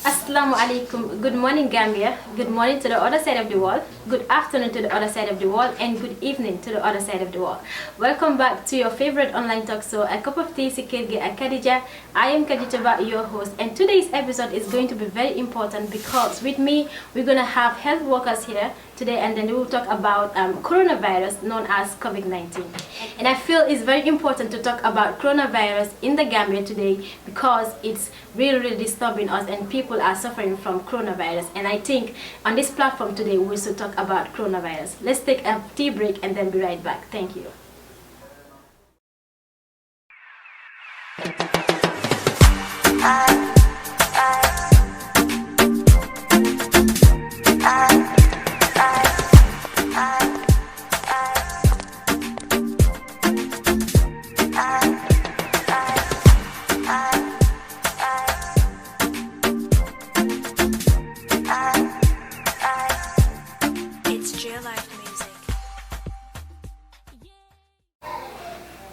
Assalamu alaikum. Good morning, Gambia. Good morning to the other side of the world. Good afternoon to the other side of the world. And good evening to the other side of the world. Welcome back to your favorite online talk show, A Cup of Tea Sikirge and Khadija. I am Khadija, your host. And today's episode is going to be very important because with me, we're going to have health workers here today, and then we will talk about coronavirus known as COVID-19. And I feel it's very important to talk about coronavirus in the Gambia today because it's really disturbing us and people are suffering from coronavirus. And I think on this platform today we should talk about coronavirus. Let's take a tea break and then be right back. Thank you.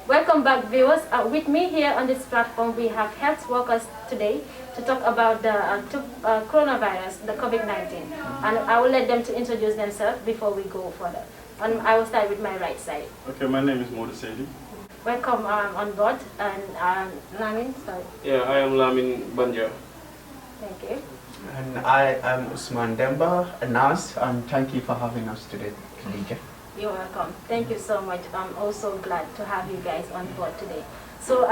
Welcome back, viewers. With me here on this platform, we have health workers today to talk about the coronavirus, the COVID-19. And I will let them to introduce themselves before we go further. And I will start with my right side. Okay, my name is Modu Sedi. Welcome on board. And Lamin, sorry. Yeah, I am Lamin Banja. Thank you. And I am Usman Demba, a nurse, and thank you for having us today, Khadija. You're welcome. Thank you so much. I'm also glad to have you guys on board today. So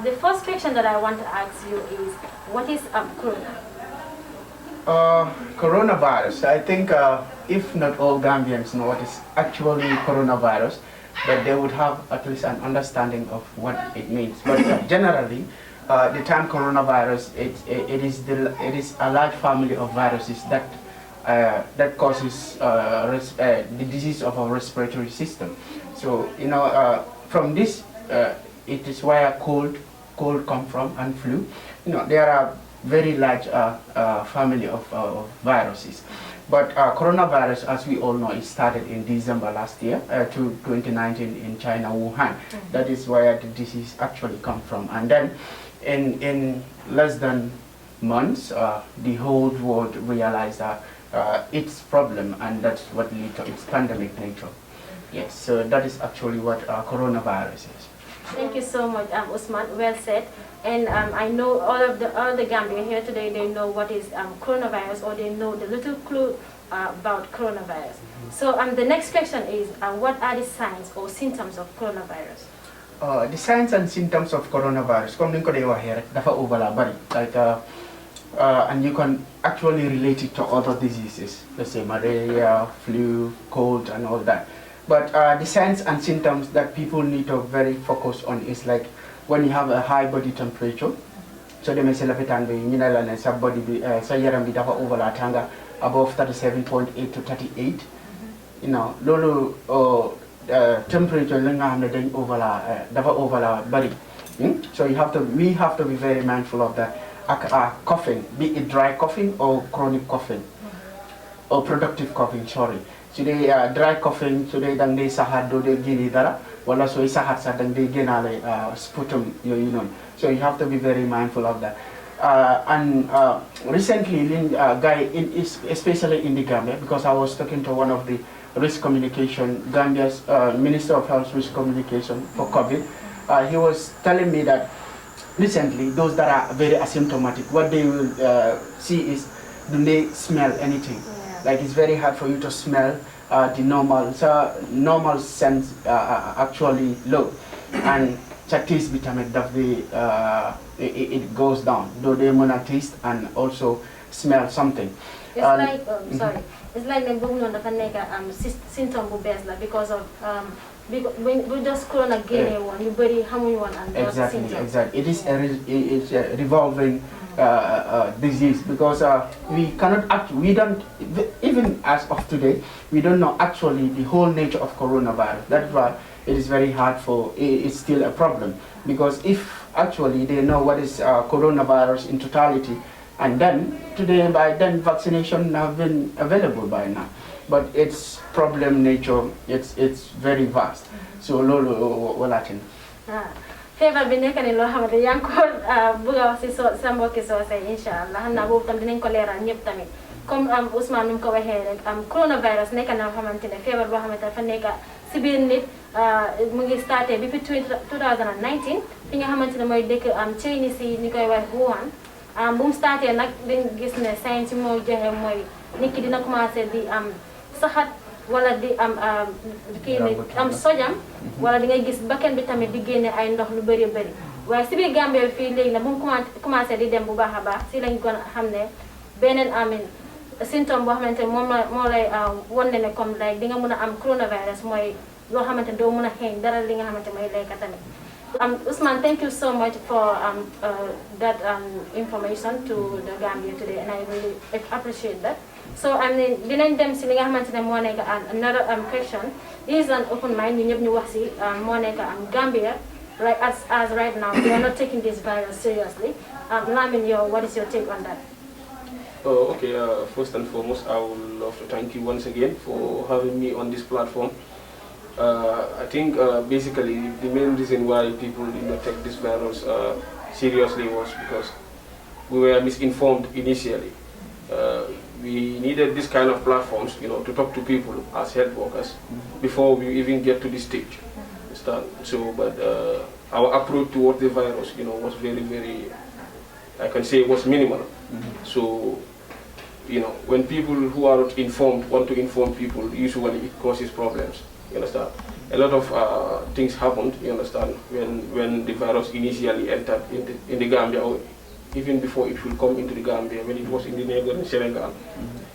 the first question that I want to ask you is, what is corona? Coronavirus. I think if not all Gambians know what is actually coronavirus, but they would have at least an understanding of what it means. But generally, the term coronavirus, it is a large family of viruses that causes the disease of our respiratory system. So, you know, from this, it is where cold come from, and flu. You know, there are very large family of viruses. But coronavirus, as we all know, it started in December last year to 2019 in China, Wuhan. That is where the disease actually come from. And then in less than months, the whole world realized that its problem, and that's what led to its pandemic nature. Yes, so that is actually what coronavirus is. Thank you so much, Usman. Well said. And I know all the Gambians here today, they know what is coronavirus, or they know the little clue about coronavirus. So the next question is, what are the signs or symptoms of coronavirus? The signs and symptoms of coronavirus, comme ni ko dey waxe rek dafa overlap bari, like and you can actually relate it to other diseases, let's say malaria, flu, cold, and all that. But the signs and symptoms that people need to very focus on is like when you have a high body temperature. So they may say sa body sa yaram bi dafa overlap tanga above 37.8 to 38. You know, lolu temperature la nga xamne dañ dafa overlap bari. So we have to be very mindful of that. Coughing, be it dry coughing or chronic coughing, or productive coughing, sorry. So they dry coughing, so they dang they sahat do they gini dara, wala so sahat sa dang they genale sputum, you know. So you have to be very mindful of that. And recently, especially in the Gambia, because I was talking to one of the risk communication, Gambia's Minister of Health risk communication for COVID, he was telling me that recently, those that are very asymptomatic, what they will see is, do they smell anything? Yeah. Like it's very hard for you to smell the normal sense actually low, and taste vitamin that it goes down. Though they wanna taste and also smell something. It's like sorry, it's like the symptom because of because we just corona génne woon ñu bëri xamuñu woon and exactly. It is a revolving disease because we cannot we don't, even as of today, we don't know actually the whole nature of coronavirus. That's why it is very hard for, it's still a problem, because if actually they know what is coronavirus in totality, and then today by then vaccination have been available by now, but its problem nature, it's very vast. So lolo walatin. Feebar bi nekk ni loo xamante yaa ngi ko bëgg a wax si sa mbokki soose incha allah xam naa boobu tam dinañ ko leeral ñëpp tamit comme Ousmane nu mu ko waxee rek coronavirus nekk na xamante ne feebar boo xamante dafa nekk si biir nit mu ngi starté depuis 2019 fi nga xamante ne mooy dëkk Chinese yi ñu koy wax Wuhan bu mu starté nag dañ gis ne science yi moo joxe mooy nit ki dina commencé di saxat wala di kii ni sojam wala di ngay gis bakkan bi tamit di génne ay ndox lu bëri bëri waaye si biir Gambie fii léegi nag bu mu commencé di dem bu baax a baax si lañ kon xam ne beneen symptôme boo xamante ne moo lay wan ne comme like di nga mën a am coronavirus mooy loo xamante ne doo mën a xeeñ dara li nga xamante mooy lekka tamit Ousmane, thank you so much for that information to the Gambia today, and I really appreciate that. So I mean, dinañ dem si li nga xamante ne moo nekk another question. This is an open mind. ñu ñëpp ñu wax si moo nekk Gambia, right as right now, we are not taking this virus seriously. Lamin, what is your take on that? Oh, okay. First and foremost, I would love to thank you once again for having me on this platform. I think basically the main reason why people did not take this virus seriously was because we were misinformed initially. We needed this kind of platforms, to talk to people as health workers before we even get to this stage. So, but our approach towards the virus, was very, very, I can say, was minimal. So, when people who are not informed want to inform people, usually it causes problems. You understand? A lot of things happened, you understand, when the virus initially entered in the Gambia, or even before it should come into the Gambia, when it was in the neighboring Senegal.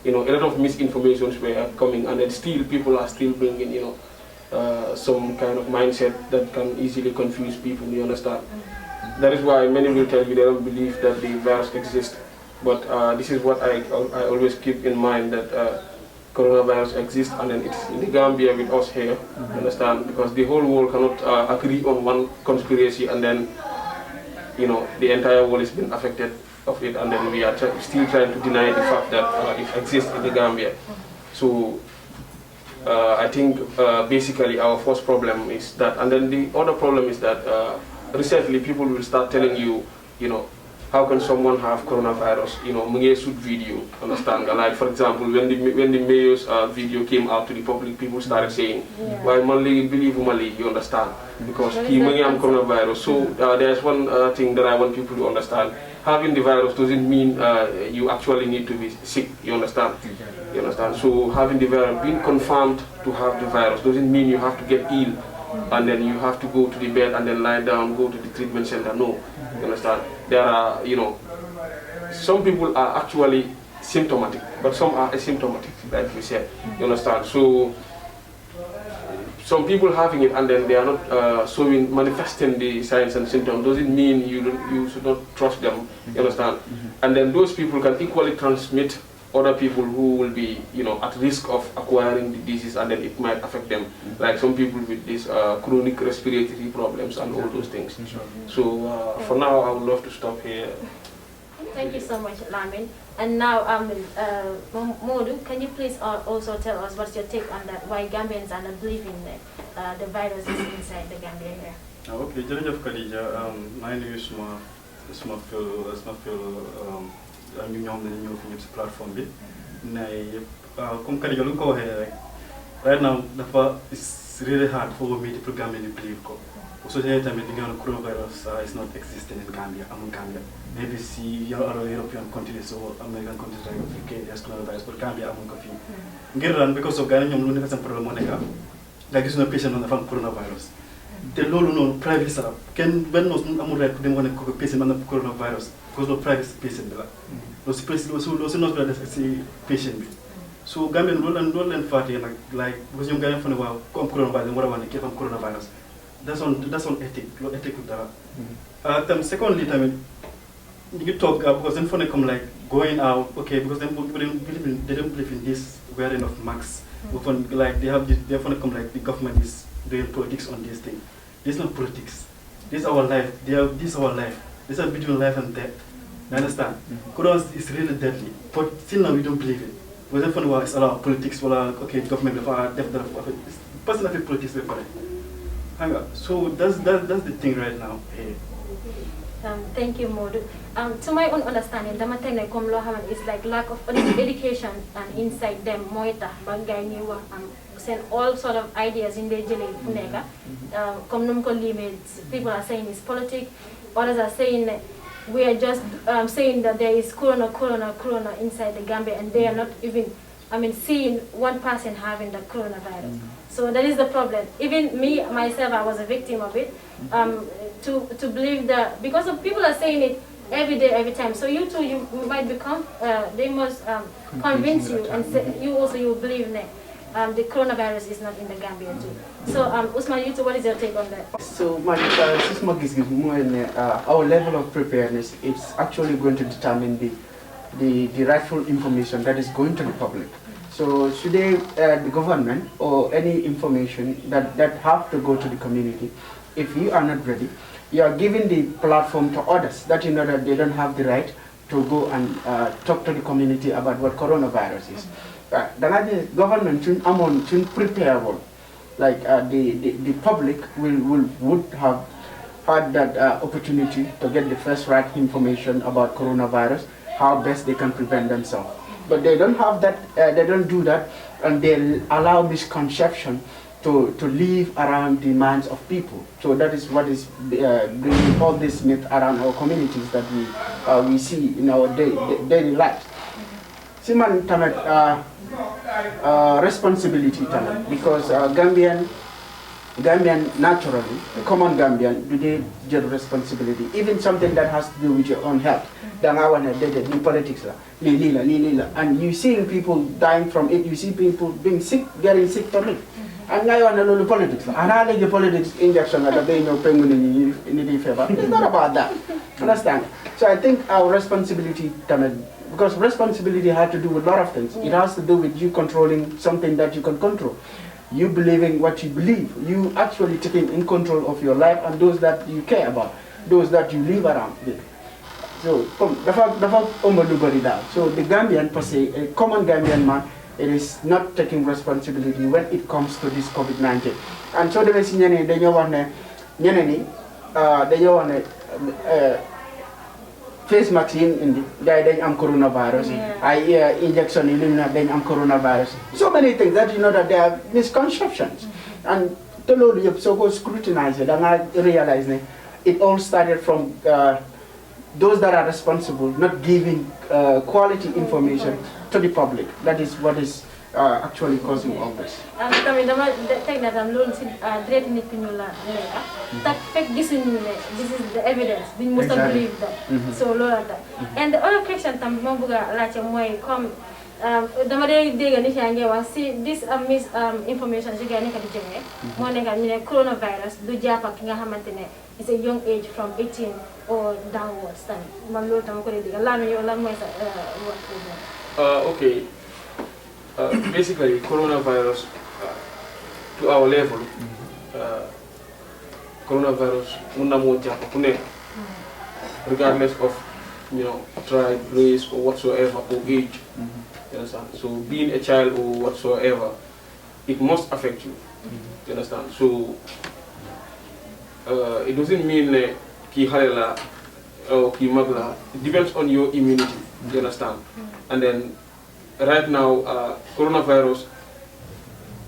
A lot of misinformations were coming, and then still people are still bringing, some kind of mindset that can easily confuse people, you understand? That is why many will tell you they don't believe that the virus exists. But this is what I always keep in mind, that coronavirus exists, and then it's in the Gambia with us here, understand? Because the whole world cannot agree on one conspiracy, and then, the entire world has been affected of it, and then we are still trying to deny the fact that it exists in the Gambia. So I think basically our first problem is that, and then the other problem is that recently people will start telling you, how can someone have coronavirus? Munge shoot video, understand? Like for example, when the mayor's video came out to the public, people started saying, "Why Mali believe Mali?" You understand? Because he munge am coronavirus. So there's one thing that I want people to understand: having the virus doesn't mean you actually need to be sick. You understand? You understand? So having the virus, being confirmed to have the virus, doesn't mean you have to get ill, and then you have to go to the bed and then lie down, go to the treatment center. No. You understand? There are, some people are actually symptomatic, but some are asymptomatic, like we said. You understand? So, some people having it and then they are not manifesting the signs and symptoms doesn't mean you should not trust them. You understand? And then those people can equally transmit other people who will be, at risk of acquiring the disease, and then it might affect them. Like some people with these chronic respiratory problems and all those things. So for now, I would love to stop here. Thank you so much, Lamin. And now, Modu, can you please also tell us what's your take on that? Why Gambians are not believing that the virus is inside the Gambia here? Okay, jërëjëf Khadija. My name is Sma ñu ñoom dañu ñëw fi ñëpp si plateforme bi ne comme Khadija lu ko waxee rek right now dafa it's really hard for me pour Gambia ñu believe ko so tamit di nga xam coronavirus is not existing in Gambia amul Gambia maybe si other European countries or American countries like UK there's coronavirus but Gambia amul ko fii ngir lan because of gars ñoom lu nekk seen problème moo nekk nga gis na patient dafa am coronavirus te loolu noonu privacy la kenn benn amul rek dem wane ko patient am na coronavirus because of privacy patient bi la loolu si noos bi la def si patient bi So Gambian role and party like because you guys from wow come coronavirus what I want to keep coronavirus. That's on ethic, ethic with that. Secondly, I mean, you talk because then for come like going out, okay, because then they don't believe in this wearing of masks. Like they want to come like the government is doing politics on this thing. This is not politics. This is our life. This is our life. This is between life and death. You understand? Corona is really deadly, but still now we don't believe it. Because then for it's a lot of politics. Well, okay, government personal politics. So that's the thing right now. Thank you, Modu. To my own understanding, the matter is like lack of education and insight them moita bagay ni wa send all sort of ideas in the jele nega. People are saying it's politics, others are saying that we are just saying that there is corona inside the Gambia and they are not even seeing one person having the coronavirus. So that is the problem. Even me, myself, I was a victim of it. To believe that, because of people are saying it every day, every time. So you too, you might become, they must convince you and say, you believe that the coronavirus is not in the Gambia too. So Usman, you too, what is your take on that? So our level of preparedness is actually going to determine the rightful information that is going to the public. So today, the government or any information that have to go to the community, if you are not ready, you are giving the platform to others that you know that they don't have the right to go and talk to the community about what coronavirus is. The government should prepare, like the public would have had that opportunity to get the first right information about coronavirus, how best they can prevent themselves. But they don't have that, they don't do that, and they allow misconception to live around the minds of people. So that is what is bringing all this myth around our communities that we see in our daily lives. Siman tamet responsibility tamet, because Gambian naturally, a common Gambian, do they get responsibility, even something that has to do with your own health. In politics, and you seeing people dying from it, you see people being sick, getting sick from it. And now you want to know politics. And I like the politics injection that they know in the favor. It's not about that. Understand? So I think our responsibility, because responsibility has to do with a lot of things. It has to do with you controlling something that you can control. You believing what you believe. You actually taking in control of your life and those that you care about, those that you live around with. So, so the Gambian per se, a common Gambian man, it is not taking responsibility when it comes to this COVID-19. And so the message they want face mask in the guy am coronavirus. I injection in am coronavirus. So many things that you know that there are misconceptions. And the Lord you so go scrutinize it and I realize it all started from those that are responsible not giving quality information to the public. That is what is actually causing all this. This is the evidence. We must not believe that. So and the other question see this misinformation coronavirus it's a young age from 18 or downwards. Okay. Basically, coronavirus to our level, coronavirus, regardless of tribe, race, or whatsoever, or age. You understand? So, being a child or whatsoever, it must affect you. You understand? So, it doesn't mean ki halela or ki magla. It depends on your immunity. You understand? And then right now, coronavirus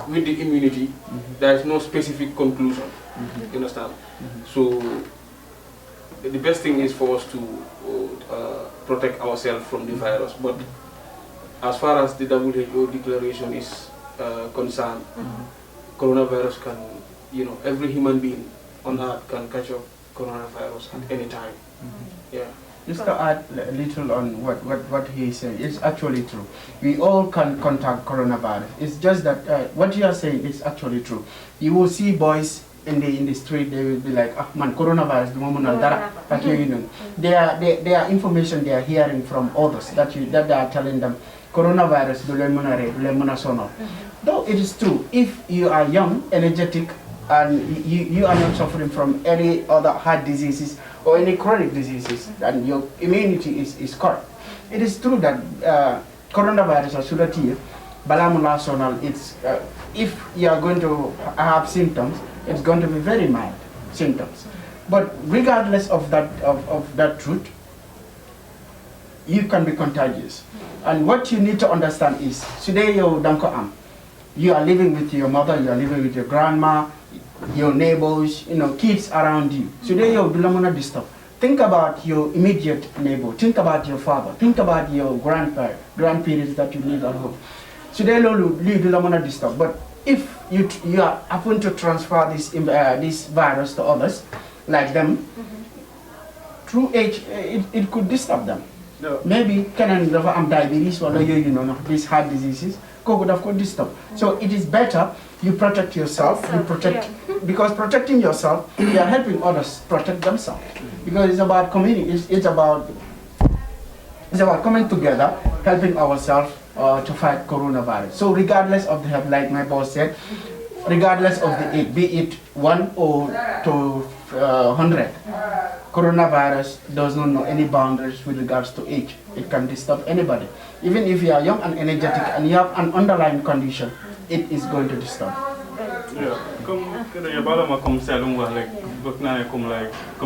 with the immunity, there is no specific conclusion. You understand? So the best thing is for us to protect ourselves from the virus. But as far as the WHO declaration is concerned, coronavirus can, every human being on earth can catch up coronavirus at any time. Yeah. Just to add a little on what he said, it's actually true. We all can contact coronavirus. It's just that what you are saying is actually true. You will see boys in the street, they will be like, ah man, coronavirus, the moment their information they are hearing from others that they are telling them coronavirus, though it is true, if you are young, energetic, and you are not suffering from any other heart diseases or any chronic diseases, and your immunity is correct. It is true that coronavirus or sudati, balamula sonal, it's if you are going to have symptoms, it's going to be very mild symptoms. But regardless of that truth, you can be contagious. And what you need to understand is, today you are living with your mother, you are living with your grandma, your neighbors, kids around you. Today you don't disturb. Think about your immediate neighbor. Think about your father. Think about your grandparents that you live at home. Today you don't disturb. But if you happen to transfer this virus to others, like them, through age, it could disturb them. Yeah. Maybe can diabetes or these heart diseases could disturb. So it is better you protect yourself. Because protecting yourself, you are helping others protect themselves. Because it's about community. It's about coming together, helping ourselves to fight coronavirus. So regardless of the health, like my boss said, regardless of the age, be it 1 or to 100, coronavirus does not know any boundaries with regards to age. It can disturb anybody. Even if you are young and energetic and you have an underlying condition, it is going to disturb. Yeah, comme Salum wax rek bëgg naa ne comme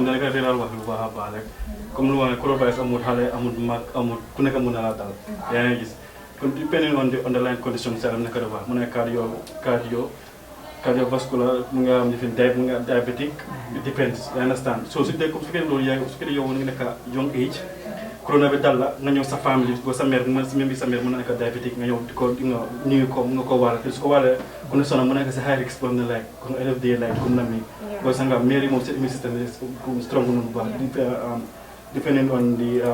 da nga réeral wax lu baax a baax rek comme lu wax ne coronavirus amul xale amul mag amul ku nekk mën na la dal yaa ngi gis kon depending on the underlying condition Salum naka wax mu ne cardiovascular mu nga am mu nga diabetic, it depends, you understand. So su dee comme su fekkee loolu yaa su fekkee yow nga nekk young age corona bi dal la nga ñëw sa famille ko sa mère même bi sa mère mën na nekk diabétique nga ñëw di ko nuyu ko nga ko wàll te su ko wàllee ku ne sonal mu nekk sa high risk boobu ne like comme end of day like comme na mi ko sa nga mère moom sa immune system is strong noonu bu baax depending on the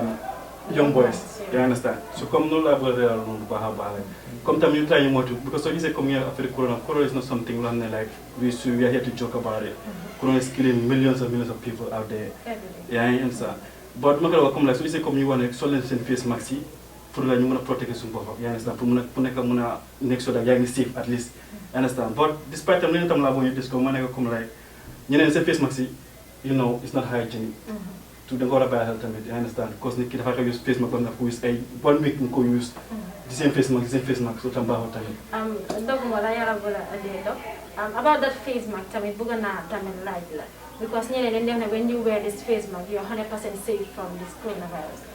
young boys, you understand. So comme noonu laa bëgg a réeral noonu bu baax a baax rek comme tam ñu try ñu moytu because soo gisee comme affaire corona is not something loo xam ne like we are here to joke about it. Corona is killing millions of people out there. yaa ngi understand. But ma ko comme la su gisee comme ñu wax ne sol leen seen face mask yi pour la ñu mën a protéger suñu bopp yaa ngi understand pour nekk mën a nekk so that yaa ngi safe at least you understand. But despite tam leneen tam laa bëgg ñu dis ko ma nekk comme like ñeneen seen face mask yi it's not hygienic. To the war about tamit you understand because nit ki dafa use face mask na ko use ay 1 week ko use the same face mask so tam baaxul tamit doguma la yara bula ade dog about that face mask tamit bëgg naa tamit laaj la because ñeneen dañ def ne when you wear this face mask you're 100% safe from this coronavirus.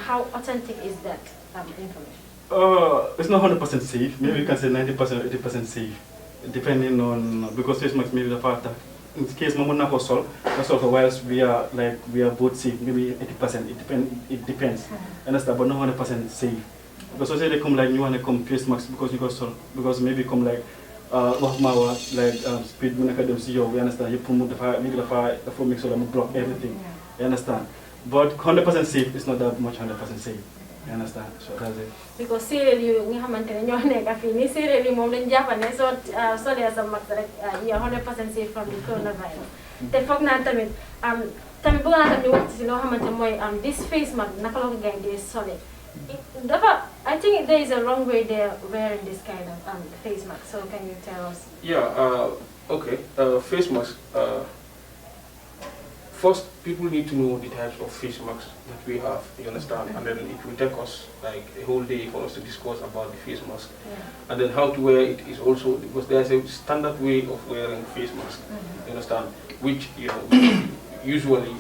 How authentic is that information? It's not 100% safe. Maybe you can say 90% or 80% safe depending on because face mask maybe the fact that in case mama na ko sol whilst we are both safe, maybe 80%. It depends. Understand, but not 100% safe. Because also they come like you want to come face mask because you got sol because maybe come like speed when I can see you. We understand you promote the fire, maybe the fire make sure that block everything. You understand, but 100% safe is not that much 100% safe. You understand? So that's it. Because seriously, we have maintained your neck. I feel seriously, mom in Japan, so sorry as a matter, you're 100% safe from the coronavirus. The fact that this face mask, is solid. I think there is a wrong way they're wearing this kind of face mask. So can you tell us? Yeah. Okay. Face mask. First, people need to know the types of face masks that we have, you understand, and then it will take us like a whole day for us to discuss about the face mask. And then how to wear it is also, because there's a standard way of wearing face mask, you understand, which, usually,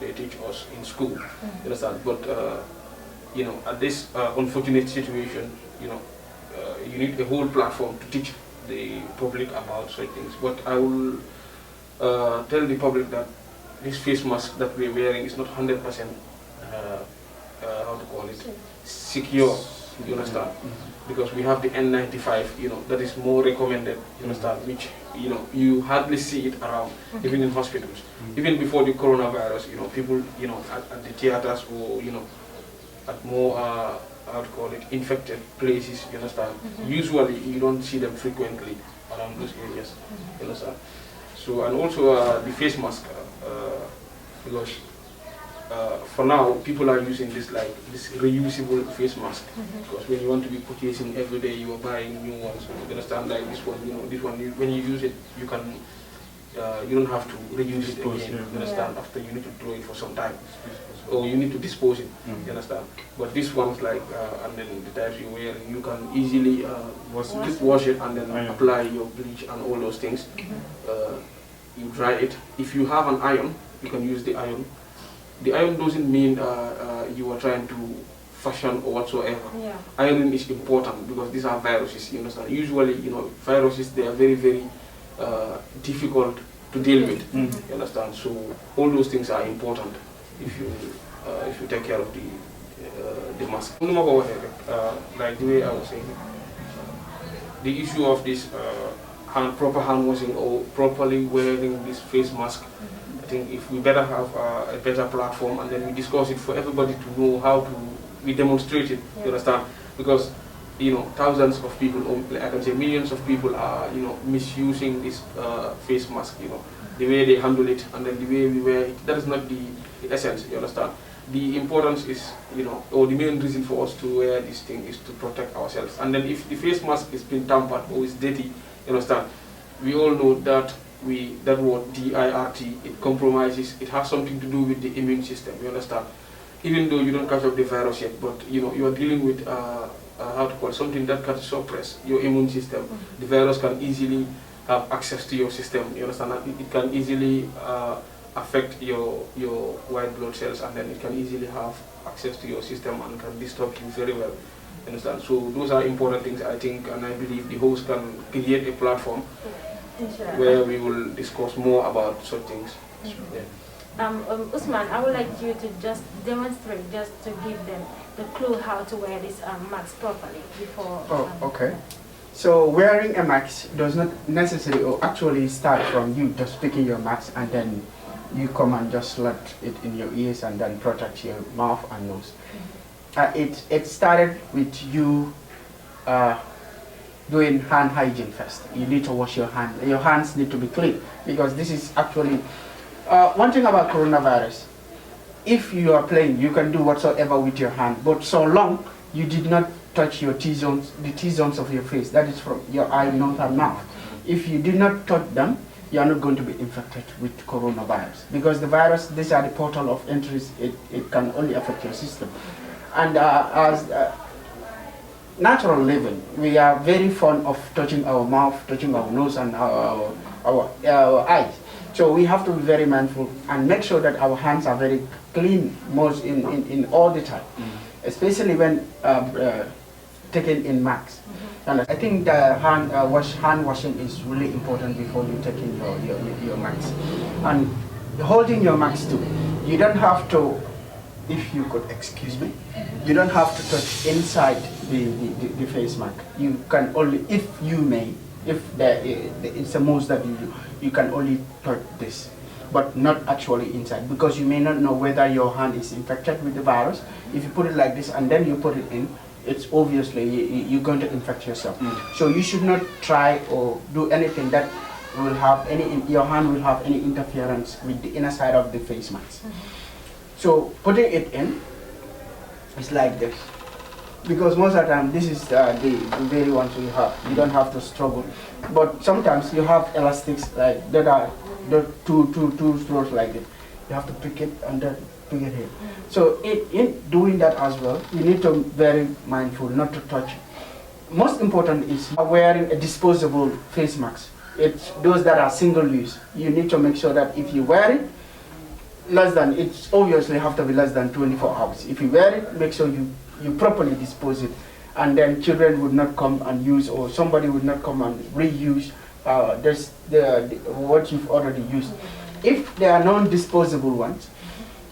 they teach us in school, you understand, but, at this unfortunate situation, you need a whole platform to teach the public about certain things. But I will tell the public that this face mask that we're wearing is not 100% how to call it, secure. you understand? Because we have the N95, that is more recommended, you understand, which, you hardly see it around, even in hospitals. Even before the coronavirus, people, at the theaters or, at more, how to call it, infected places, you understand. Usually, you don't see them frequently around those areas, you understand. So, and also the face mask, because for now, people are using this reusable face mask, because when you want to be purchasing every day, you are buying new ones. So you understand, like this one, when you use it, you can, you don't have to reuse it again. You understand? After you need to throw it for some time, or you need to dispose it. You understand? But this one's like, and then the types you wear, you can easily wash it and then apply your bleach and all those things. You dry it. If you have an iron, you can use the iron. The iron doesn't mean you are trying to fashion or whatsoever. Ironing is important because these are viruses, you understand. Usually, viruses, they are very, very difficult to deal with, you understand. So all those things are important if you take care of the mask. Like the way I was saying, the issue of this proper hand washing or properly wearing this face mask, I think if we better have a better platform and then we discuss it for everybody to know how to, we demonstrate it, you understand? Because, thousands of people, or I can say millions of people are, misusing this face mask, the way they handle it and then the way we wear it. That is not the essence, you understand? The importance is, or the main reason for us to wear this thing is to protect ourselves. And then if the face mask is being tampered or is dirty, you understand? We all know that that word DIRT, it compromises, it has something to do with the immune system, you understand? Even though you don't catch up the virus yet, but you are dealing with how to call it, something that can suppress your immune system. The virus can easily have access to your system, you understand? It can easily affect your white blood cells, and then it can easily have access to your system and can disturb you very well. Understand? So those are important things, I think, and I believe the host can create a platform where we will discuss more about such things. Usman, I would like you to just demonstrate, just to give them the clue how to wear this mask properly before. Okay. So wearing a mask does not necessarily or actually start from you just picking your mask and then you come and just slot it in your ears and then protect your mouth and nose. It started with you doing hand hygiene first. You need to wash your hands. Your hands need to be clean because this is actually one thing about coronavirus. If you are playing, you can do whatsoever with your hand, but so long you did not touch your T-zones, the T-zones of your face, that is from your eye, nose and mouth. If you did not touch them, you are not going to be infected with coronavirus because the virus, these are the portal of entries, it can only affect your system. And as natural living, we are very fond of touching our mouth, touching our nose and our eyes. So we have to be very mindful and make sure that our hands are very clean most in all the time, especially when taken in masks. And I think the hand washing is really important before you take in your mask. And holding your mask too, you don't have to, if you could excuse me, you don't have to touch inside the face mask. You can only, if you may, if it's a most that you do, you can only touch this, but not actually inside, because you may not know whether your hand is infected with the virus. If you put it like this and then you put it in, it's obviously you're going to infect yourself. So you should not try or do anything that will have your hand will have any interference with the inner side of the face mask. So putting it in is like this, because most of the time this is the very ones you have. You don't have to struggle, but sometimes you have elastics like that are the two strokes like this. You have to pick it and then pick it here. So in doing that as well, you need to be very mindful not to touch it. Most important is wearing a disposable face mask. It's those that are single use. You need to make sure that if you wear it, it's obviously have to be less than 24 hours. If you wear it, make sure you properly dispose it, and then children would not come and use, or somebody would not come and reuse what you've already used. If they are non-disposable ones,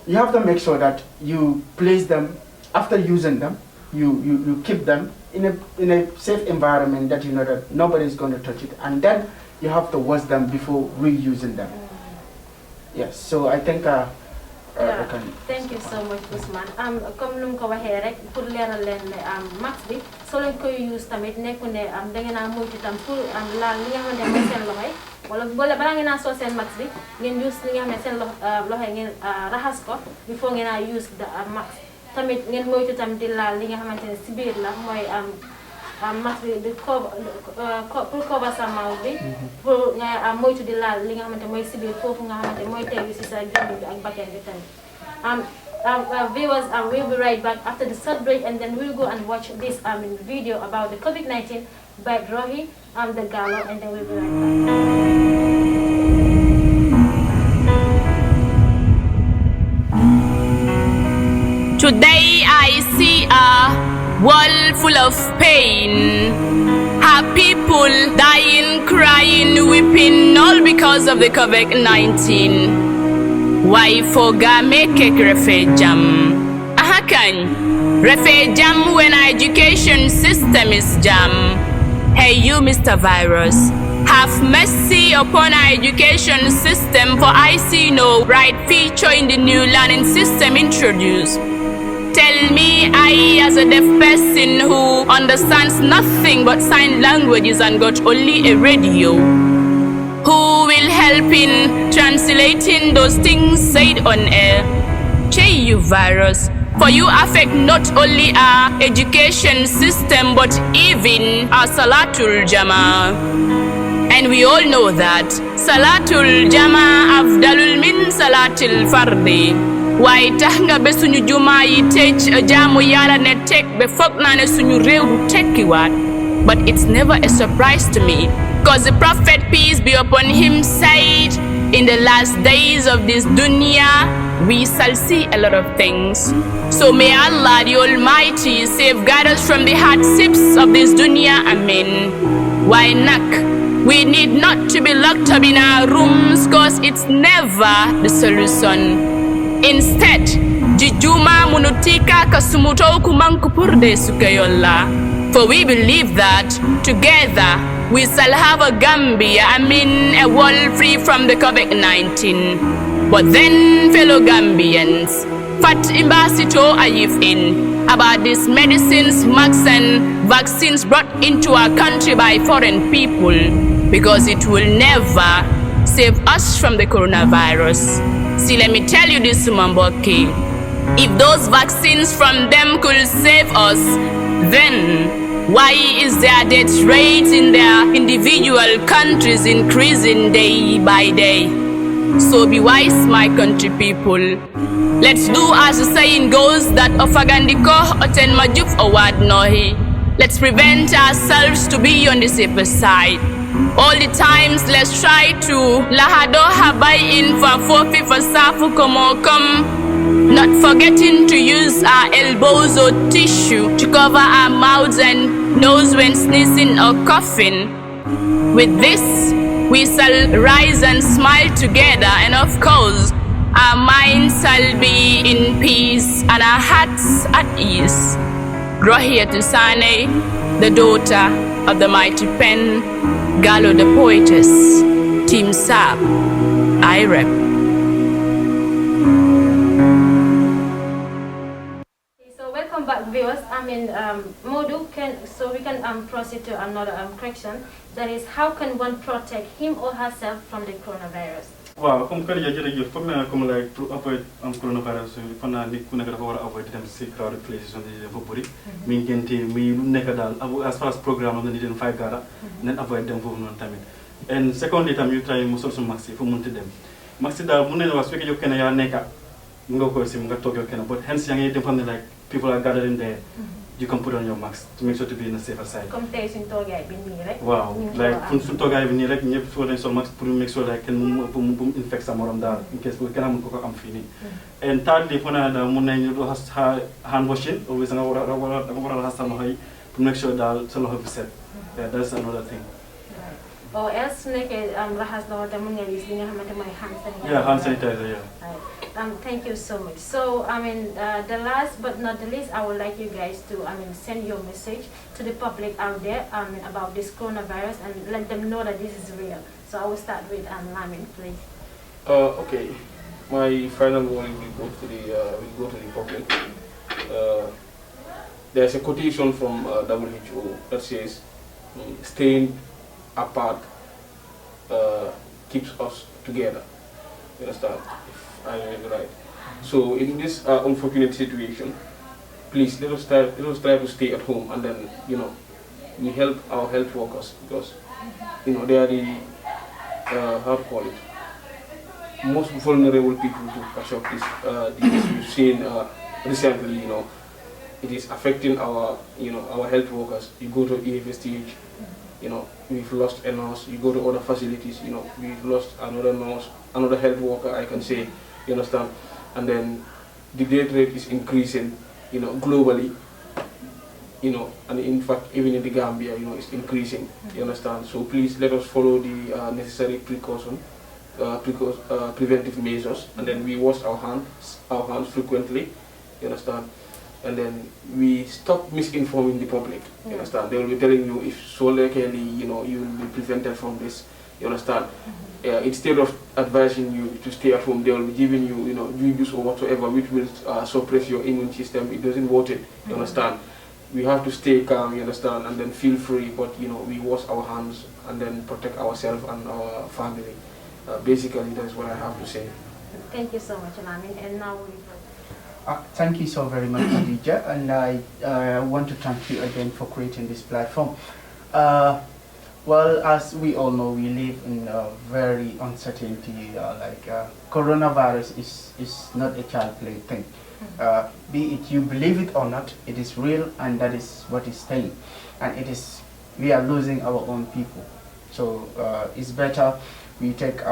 you have to make sure that you place them, after using them, you keep them in a safe environment that you know that nobody's going to touch it, and then you have to wash them before reusing them. Yes, so I think thank you so much, Ousmane. Comme nu mu ko waxee rek pour leeral leen ne max bi soo leen koy use tamit nekku ne da ngeen a moytu tam pour laal li nga xamante ne mooy seen loxo yi wala balaa ngeen a soo seen max bi ngeen use li nga xam ne seen loxo yi ngeen raxas ko before ngeen a use the max tamit ngeen moytu tam di laal li nga xamante ne si biir la mooy max bi di pour cover sa mouth bi pour nga moytu di laal li nga xamante mooy si biir foofu nga xamante mooy tegu si sa gémmiñ bi ak bakkan bi tamit viewers, we'll be right back after the short break, and then we'll go and watch this video about the COVID-19 by Rohi the Gallo, and then we'll be right back. Today I see a world full of pain. Have people dying, crying, weeping, all because of the COVID-19. Why forga make refejam? Ahakan refejam when our education system is jam. Hey you, Mr. Virus, have mercy upon our education system, for I see no right feature in the new learning system introduced. Tell me, I as a deaf person who understands nothing but sign languages and got only a radio, who will help in translating those things said on air? Che you virus, for you affect not only our education system but even our Salatul Jama. And we all know that Salatul Jama afdalul min Salatil Fardi. Why tax nga be suñu juma yi tëj jaamu yàlla ne tek be foog naa ne suñu réew du tekkiwaat. But it's never a surprise to me, because the Prophet, peace be upon him, said, in the last days of this dunya, we shall see a lot of things. So may Allah the Almighty safeguard us from the hardships of this dunya. Amen. Why not? We need not to be locked up in our rooms, because it's never the solution. Instead, jijuma munutika kasumuto kumankupurde sukayolla. For we believe that together we shall have a Gambia, a world free from the COVID-19. But then, fellow Gambians, fat imbasito ayif in about these medicines, masks and vaccines brought into our country by foreign people, because it will never save us from the coronavirus. See, let me tell you this, Mamboki. If those vaccines from them could save us, then why is their death rate in their individual countries increasing day by day? So be wise, my country people. Let's do as the saying goes, that ofagandiko oten majuf awad nohi. Let's prevent ourselves to be on the safer side. All the times, let's try to lahado habai in for fofi for safu komokom, not forgetting to use our elbows or tissue to cover our mouths and nose when sneezing or coughing. With this, we shall rise and smile together, and of course, our minds shall be in peace and our hearts at ease. Rohia Tusane, the daughter of the mighty pen, Gallo the poetess, Team Sab, I rep. So welcome back, viewers. Modu, we can proceed to another question. That is, how can one protect him or herself from the coronavirus? Wow, comme que jërëjëf comme comme like to avoid coronavirus fana nit ku nekk dafa war a avoid dem si crowded places on dafa bëri mi ngente mi lu nekk daal as far as programme am na ni den five gara nen avoid dem foofu noonu tamit and secondly tam you try mu sol su maxi fu munti dem maxi daal mun nañu wax su fekkee yow kenn yaa nekka mu nga ko si mu nga toog yow kenn but hence yaa ngi dem xam ne like people are gathering there you can put on your mask to make sure to be in a safer side. Comme tey suñu toogaay bi nii rek. Wow, like suñu toogaay bi nii rek ñëpp foo leen sol mask pour make sure like kenn mu infect sa morom daal in case kenn amul ko am fii nii. And thirdly, for now, mun nañu hand washing always nga war a raxas sa loxo yi to make sure daal sa loxo bi set. Yeah, that's another thing. Or else su nekkee raxas loxo te mun nga use li nga xamante mooy hand sanitizer. Yeah, hand sanitizer, yeah. Thank you so much. So, the last but not the least, I would like you guys to, send your message to the public out there, about this coronavirus and let them know that this is real. So I will start with Lamin, please. Okay, my final warning will go to the public. There's a quotation from WHO that says, "Staying apart keeps us together." You understand? If I am right. So in this unfortunate situation, please let us try to stay at home, and then we help our health workers, because they are the how to call it, most vulnerable people to catch up this disease. We've seen recently, it is affecting our our health workers. You go to EFSTH, we've lost a nurse. You go to other facilities, we've lost another nurse, another health worker, I can say, you understand? And then the death rate is increasing, globally, and in fact, even in the Gambia, it's increasing, you understand? So please let us follow the necessary preventive measures, and then we wash our hands frequently, you understand? And then we stop misinforming the public, you understand? They will be telling you, if so likely, you will be prevented from this, you understand? Instead of advising you to stay at home, they will be giving you, juice or whatsoever, which will suppress your immune system. It doesn't worth it, you understand? We have to stay calm, you understand, and then feel free, but, we wash our hands and then protect ourselves and our family. Basically, that's what I have to say. Thank you so much, Lamin. And now we Thank you so very much, Khadija, and I want to thank you again for creating this platform. Well, as we all know, we live in a very uncertainty. Coronavirus is not a child play thing. Be it you believe it or not, it is real, and that is what is staying. And we are losing our own people. So it's better we take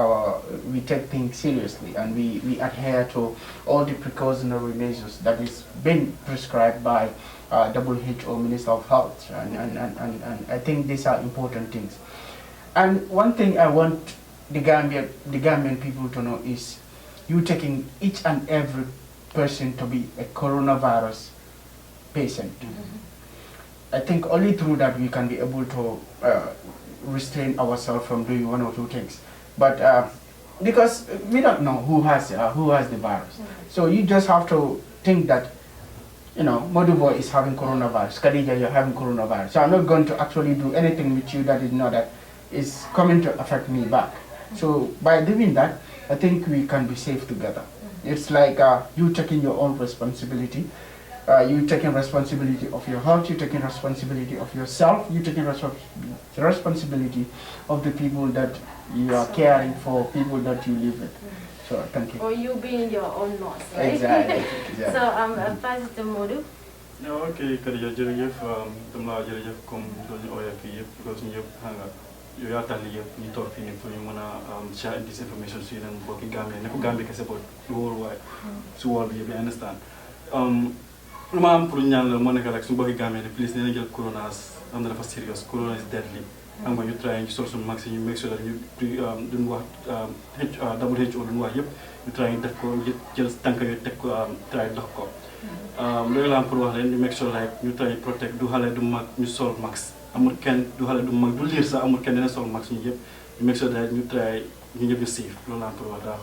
things seriously, and we adhere to all the precautionary measures that is being prescribed by WHO, Minister of Health, and I think these are important things. And one thing I want the Gambian people to know is you taking each and every person to be a coronavirus patient. I think only through that we can be able to restrain ourselves from doing one or two things. But because we don't know who has the virus, so you just have to think that, Modubo is having coronavirus, Khadija, you're having coronavirus. So I'm not going to actually do anything with you that is coming to affect me back. So by doing that, I think we can be safe together. It's like you taking your own responsibility. You taking responsibility of your health, you taking responsibility of yourself, you taking responsibility of the people that you are caring for, people that you live with. So thank you. Or you being your own nurse, right? Exactly. So I'll pass it to Modu. No, okay, Khadija, jërëjëf, dama la jërëjëf comme doñu ooyee fii yëpp, because ñu yëpp xam nga yow yaa tànn yëpp ñu toog fii nii pour ñu mën a share this information su yeneen mbokki Gambia, ne ko Gambia kese boot worldwide, su world bi yëpp, you understand. Lu ma am pour ñaan la moo nekk rek su mbokki Gambia ne please nee na jël corona am na dafa serious, corona is deadly. Xam nga ñu try ñu sol suñu max yi ñu make sure that ñu duñ wax WHO duñ wax yëpp ñu try ñu def ko jël tànk yooyu teg ko try dox ko. Loolu la am pour wax leen ñu make sure like ñu try protect du xale du mag ñu sol max, amul kenn du xale du mag du liir sax amul kenn dina sol max ñu yëpp ñu make sure that ñu try ñu ñëpp ñu safe, loolu la am pour wax daal.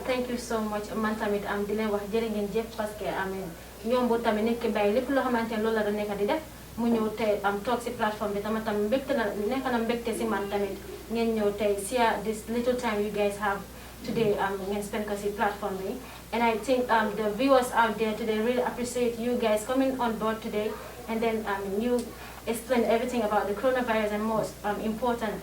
Thank you so much. Man tamit di leen wax jërë ngeen jëf parce que ñoom boo tamit nekk bàyyi lépp loo xamante ne loolu la doon nekk di def mu ñëw tey toog si plateforme bi tamit mbégte na nekk na mbégte si man tamit ngeen ñëw tey see this little time you guys have today ngeen spend ko si plateforme bi. And I think the viewers out there today really appreciate you guys coming on board today, and then you explain everything about the coronavirus and most important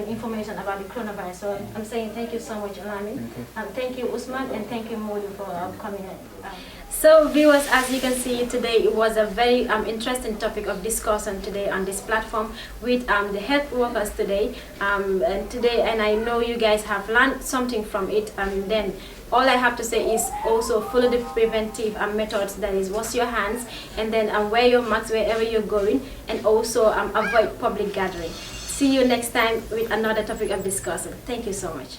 information about the coronavirus. So I'm saying thank you so much, Lamin. Thank you, Usman, and thank you, Modu, for coming in. So viewers, as you can see today, it was a very interesting topic of discussion today on this platform with the health workers today. And I know you guys have learned something from it. And then all I have to say is also follow the preventive methods, that is wash your hands, and then wear your mask wherever you're going, and also avoid public gathering. See you next time with another topic of discussion. Thank you so much.